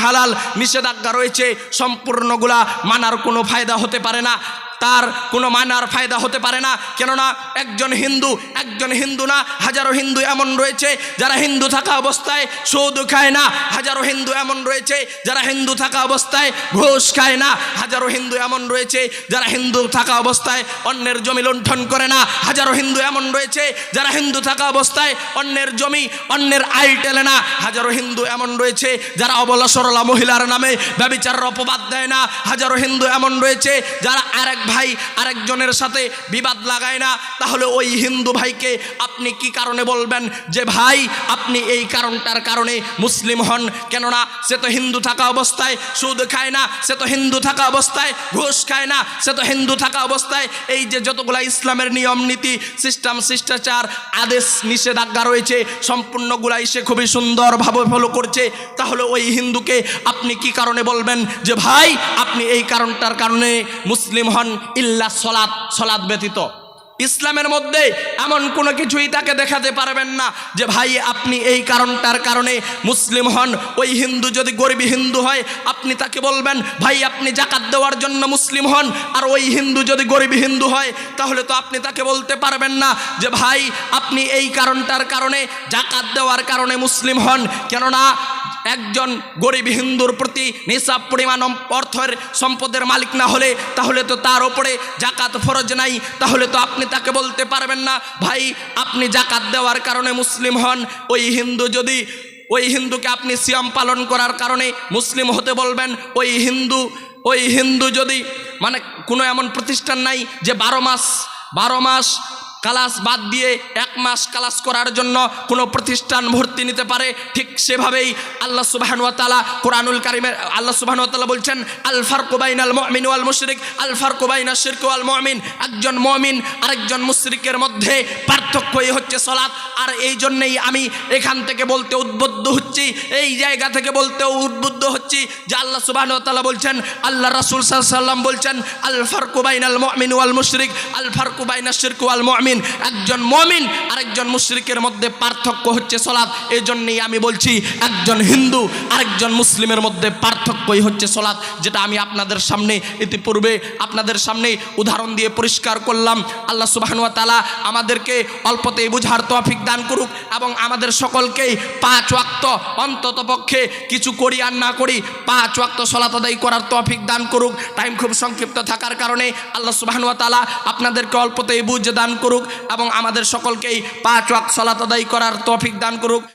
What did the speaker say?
হালাল নিষেধাজ্ঞা রয়েছে, সম্পূর্ণগুলা মানার কোনো ফায়দা হতে পারে না, তার কোনো মানার ফায়দা হতে পারে না। কেননা একজন হিন্দু না, হাজারো হিন্দু এমন রয়েছে যারা হিন্দু থাকা অবস্থায় সুদ খায় না, হাজারো হিন্দু এমন রয়েছে যারা হিন্দু থাকা অবস্থায় ঘুষ খায় না, হাজারো হিন্দু এমন রয়েছে যারা হিন্দু থাকা অবস্থায় অন্যের জমি লুণ্ঠন করে না, হাজারো হিন্দু এমন রয়েছে যারা হিন্দু থাকা অবস্থায় অন্যের জমি অন্যের আইল টেলে না, হাজারো হিন্দু এমন রয়েছে যারা অবলা সরলা মহিলার নামে ব্যভিচারের অপবাদ দেয় না, হাজারো হিন্দু এমন রয়েছে যারা আরেক ভাই আরেকজনের সাথে বিবাদ লাগায় না। তাহলে ওই হিন্দু ভাইকে আপনি কি কারণে বলবেন যে ভাই আপনি এই কারণটার কারণে মুসলিম হন? কেননা সে তো হিন্দু থাকা অবস্থায় সুদ খায় না, সে তো হিন্দু থাকা অবস্থায় ঘুষ খায় না, সে তো হিন্দু থাকা অবস্থায় এই যে যতগুলা ইসলামের নিয়ম নীতি সিস্টেম শিষ্টাচার আদেশ নিষেধাজ্ঞা রয়েছে সম্পূর্ণগুলাই সে খুবই সুন্দরভাবে ফলো করছে। তাহলে ওই হিন্দুকে আপনি কি কারণে বলবেন যে ভাই আপনি এই কারণটার কারণে মুসলিম হন? ইল্লা সলাত ব্যতীত ইসলামের মধ্যে এমন কোনো কিছুই তাকে দেখাতে পারবেন না যে ভাই আপনি এই কারণটার কারণে মুসলিম হন। ওই হিন্দু যদি গরিবী হিন্দু হয় আপনি তাকে বলবেন ভাই আপনি যাকাত দেওয়ার জন্য মুসলিম হন, আর ওই হিন্দু যদি গরিবী হিন্দু হয় তাহলে তো আপনি তাকে বলতে পারবেন না যে ভাই আপনি এই কারণটার কারণে যাকাত দেওয়ার কারণে মুসলিম হন। কেননা একজন গরিব হিন্দুর প্রতি নিসাব পরিমাণ অর্থের সম্পদের মালিক না হলে তাহলে তো তার উপরে যাকাত ফরজ নাই, তাহলে তো আপনি তাকে বলতে পারবেন না ভাই আপনি যাকাত দেওয়ার কারণে মুসলিম হন। ওই হিন্দুকে আপনি সিয়াম পালন করার কারণে মুসলিম হতে বলবেন। ওই হিন্দু যদি মানে কোনো এমন প্রতিষ্ঠান নাই যে 12 মাস ক্লাস বাদ দিয়ে 1 মাস ক্লাস করার জন্য কোনো প্রতিষ্ঠান ভর্তি নিতে পারে, ঠিক সেভাবেই আল্লাহ সুবহানাহু ওয়া তাআলা কোরআনুল কারীমে আল্লাহ সুবহানাহু ওয়া তাআলা বলছেন আল ফারকু বাইনাল মুমিন ওয়াল মুশরিক, আল ফারকু বাইনাশ শিরক ওয়াল মুমিন। একজন মুমিন আরেকজন মুশরিকের মধ্যে পার্থক্যই হচ্ছে সালাত। আর এই জন্যই আমি এখান থেকে বলতে উদ্বুদ্ধ হচ্ছি, এই জায়গা থেকে বলতে উদ্বুদ্ধ হচ্ছি যে আল্লাহ সুবহানাহু ওয়া তাআলা বলছেন, আল্লাহ রাসূল সাল্লাল্লাহু আলাইহি ওয়াসাল্লাম বলছেন আল ফারকু বাইনাল মুমিন ওয়াল মুশরিক, আল ফারকু বাইনাশ শিরক ওয়াল মুমিন। একজন মুমিন আরেকজন মুশরিকের মধ্যে পার্থক্য হচ্ছে সালাত। এই জন্যই আমি বলছি একজন হিন্দু আরেকজন মুসলিমের মধ্যে পার্থক্যই হচ্ছে সালাত, যেটা আমি আপনাদের সামনে ইতিপূর্বে আপনাদের সামনে উদাহরণ দিয়ে পরিষ্কার করলাম। আল্লাহ সুবহানাহু ওয়া তাআলা আমাদেরকে অল্পতেই বুঝার তৌফিক দান করুক এবং আমাদের সকলকেই 5 ওয়াক্ত অন্ততপক্ষে কিছু করি আর না করি 5 ওয়াক্ত সালাত আদায় করার তৌফিক দান করুক। টাইম খুব সংক্ষিপ্ত থাকার কারণে আল্লাহ সুবহানাহু ওয়া তাআলা আপনাদেরকে অল্পতেই বুঝ দান করুক এবং আমাদের সকলকেই 5 ওয়াক্ত সালাত আদায় করার তৌফিক দান করুক।